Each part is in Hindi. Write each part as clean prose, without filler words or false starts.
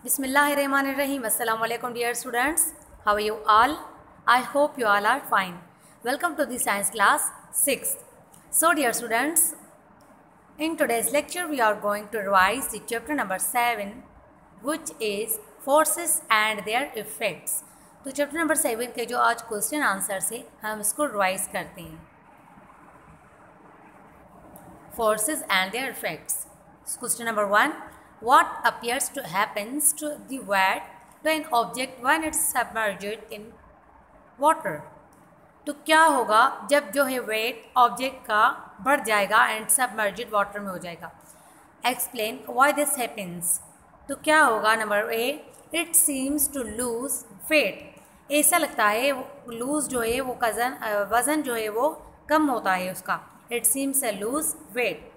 Bismillahirrahmanirrahim. Assalamu alaikum dear students. How are you all? I hope you all are fine. Welcome to the science class 6th. So dear students, in today's lecture we are going to revise the chapter number 7, which is forces and their effects. तो चैप्टर नंबर 7 के जो आज क्वेश्चन आंसर से हम इसको रिवाइज करते हैं. Forces and their effects. Question number 1. What appears to happens to the weight to an object when it's submerged in water? तो क्या होगा जब जो है वेट ऑब्जेक्ट का बढ़ जाएगा एंड सबमर्ज्ड वाटर में हो जाएगा. Explain why this happens. तो क्या होगा. Number A, it seems to lose weight. ऐसा लगता है लूज जो है वो वज़न जो है वो कम होता है उसका. It seems a lose weight.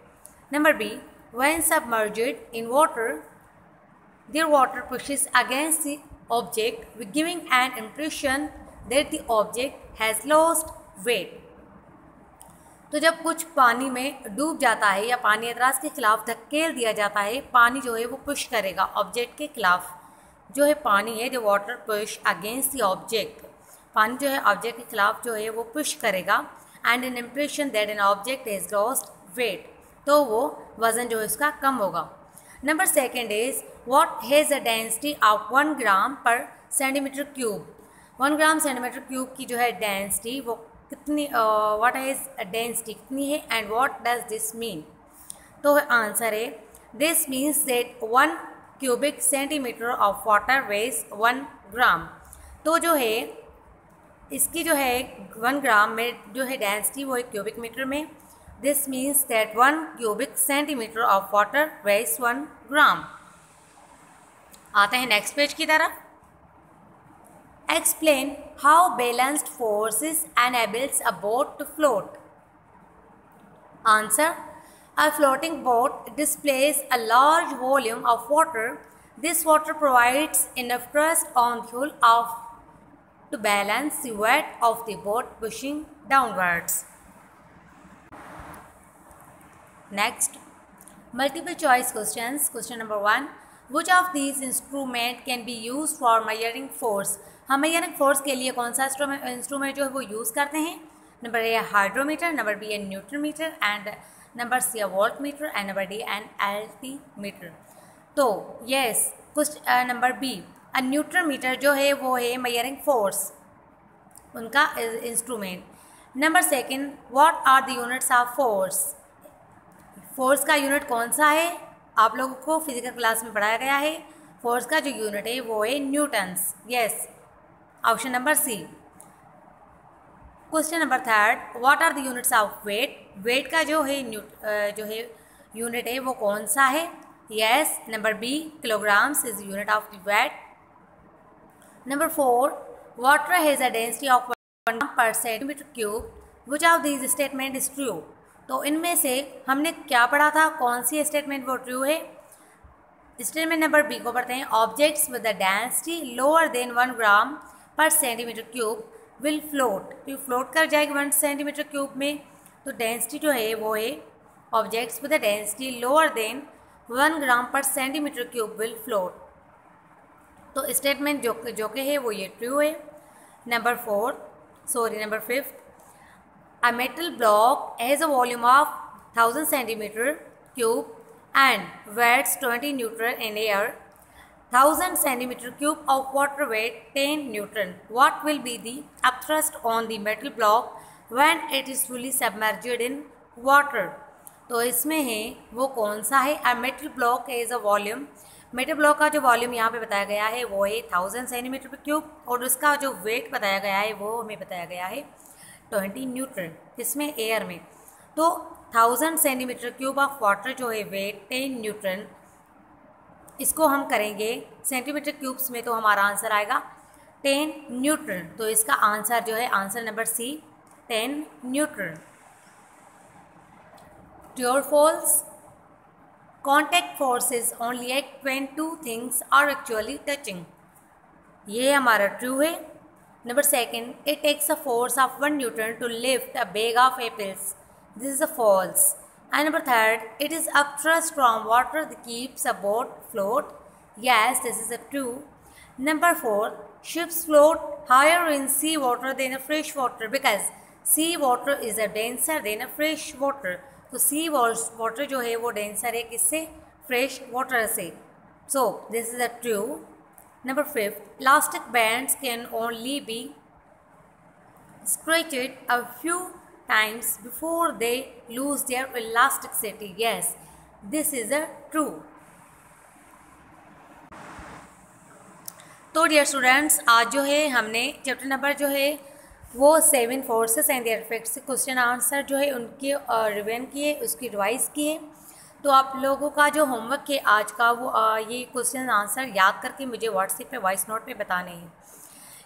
Number B, when submerged in water, their water pushes against the object, giving an impression that the object has lost weight. तो जब कुछ पानी में डूब जाता है या पानी एतराज़ के खिलाफ धकेल दिया जाता है, पानी जो है वो पुश करेगा ऑब्जेक्ट के खिलाफ. जो है पानी है, जो water push against the object, पानी जो है ऑब्जेक्ट के खिलाफ जो है वो पुश करेगा and an impression that an object has lost weight. तो वो वज़न जो है उसका कम होगा. Number second is what has a density of 1 ग्राम पर centimetre cube. 1 gram centimetre cube की जो है डेंसिटी वो कितनी, व्हाट हैज़ डेंसिटी कितनी है and what does this mean. तो आंसर है this means that 1 cubic centimetre of water veg 1 ग्राम. तो जो है इसकी जो है 1 ग्राम में जो है डेंसिटी वो है क्यूबिक मीटर में. This means that 1 cubic centimeter of water weighs 1 gram. आते हैं नेक्स्ट पेज की तरफ. Explain how balanced forces enables a boat to float. Answer. A floating boat displays a large volume of water. This water provides enough thrust on the hull to balance the weight of the boat pushing downwards. Next, multiple choice questions. Question number 1. Which of these instrument can be used for measuring force? हम measuring force के लिए कौन सा इंस्ट्रूमेंट जो है वो यूज़ करते हैं. Number A hydrometer, number B a newton metre and number C a voltmeter and number D an altimeter. तो yes, question number B a newton metre जो है वो है मेजरिंग फोर्स उनका instrument. Number second, what are the units of force. Force का यूनिट कौन सा है, आप लोगों को फिजिकल क्लास में पढ़ाया गया है. फोर्स का जो यूनिट है वो है newtons. Yes, option number C. Question number third, what are the units of weight. Weight का जो है यूनिट है वो कौन सा है. Yes, number B kilograms is unit of the weight. Number 4, water has a density of 1 per centimetre cube. Which of this statement is true. तो इनमें से हमने क्या पढ़ा था, कौन सी स्टेटमेंट वो ट्रू है. स्टेटमेंट नंबर बी को पढ़ते हैं. Objects with the density lower than 1 ग्राम पर सेंटीमीटर क्यूब विल फ्लोट. तो फ्लोट कर जाएगी 1 सेंटीमीटर क्यूब में. तो डेंसिटी जो है वो है objects with the density lower than 1 ग्राम पर सेंटीमीटर क्यूब विल फ्लोट. तो स्टेटमेंट जो कि है वो ये ट्रू है. Number 5. A metal block has a volume of 1000 centimeter cube and weighs 20 Newton in air. 1000 centimeter cube of water weight 10 Newton. What will be the upthrust on the metal block when it is fully submerged in water? तो इसमें है वो कौन सा है. A metal block has a volume. Metal block का जो वॉल्यूम यहाँ पे बताया गया है वो है 1000 सेंटीमीटर क्यूब और उसका जो वेट बताया गया है वो हमें बताया गया है 20 न्यूटन. इसमें एयर में. तो 1000 सेंटीमीटर क्यूब ऑफ वाटर जो है वेट 10 न्यूटन. इसको हम करेंगे सेंटीमीटर क्यूब्स में तो हमारा आंसर आएगा 10 न्यूटन. तो इसका आंसर जो है answer number C 10 newton. True और false. Contact forces only act when 2 things are actually touching. ये हमारा ट्रू है. Number 2, it takes a force of 1 Newton to lift a bag of apples. This is a false. And number 3, it is upthrust from water that keeps a boat afloat. Yes, this is a true. Number 4, ships float higher in sea water than a fresh water because sea water is a denser than a fresh water. तो sea water जो है वो denser है किससे? Fresh water से. So this is a true. Number 5, elastic bands can only be stretched a few times before they lose their elasticity. Yes, this is a true. तो डियर स्टूडेंट्स, आज जो है हमने चैप्टर नंबर जो है वो 7 फोर्सेस एंड देयर इफेक्ट्स से क्वेश्चन आंसर जो है उनके रिवीजन किए, उसकी रिवाइज किए। तो आप लोगों का जो होमवर्क है आज का वो ये क्वेश्चन आंसर याद करके मुझे व्हाट्सएप पे वॉइस नोट पे बताने हैं।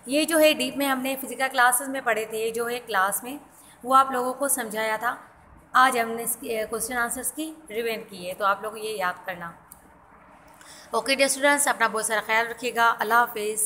ये जो है डीप में हमने फिजिकल क्लासेस में पढ़े थे, जो है क्लास में वो आप लोगों को समझाया था। आज हमने इसकी क्वेश्चन आंसर्स की रिवीजन की है, तो आप लोग ये याद करना। ओके डियर स्टूडेंट्स, अपना बहुत सारा ख्याल रखिएगा। अल्लाह हाफिज़।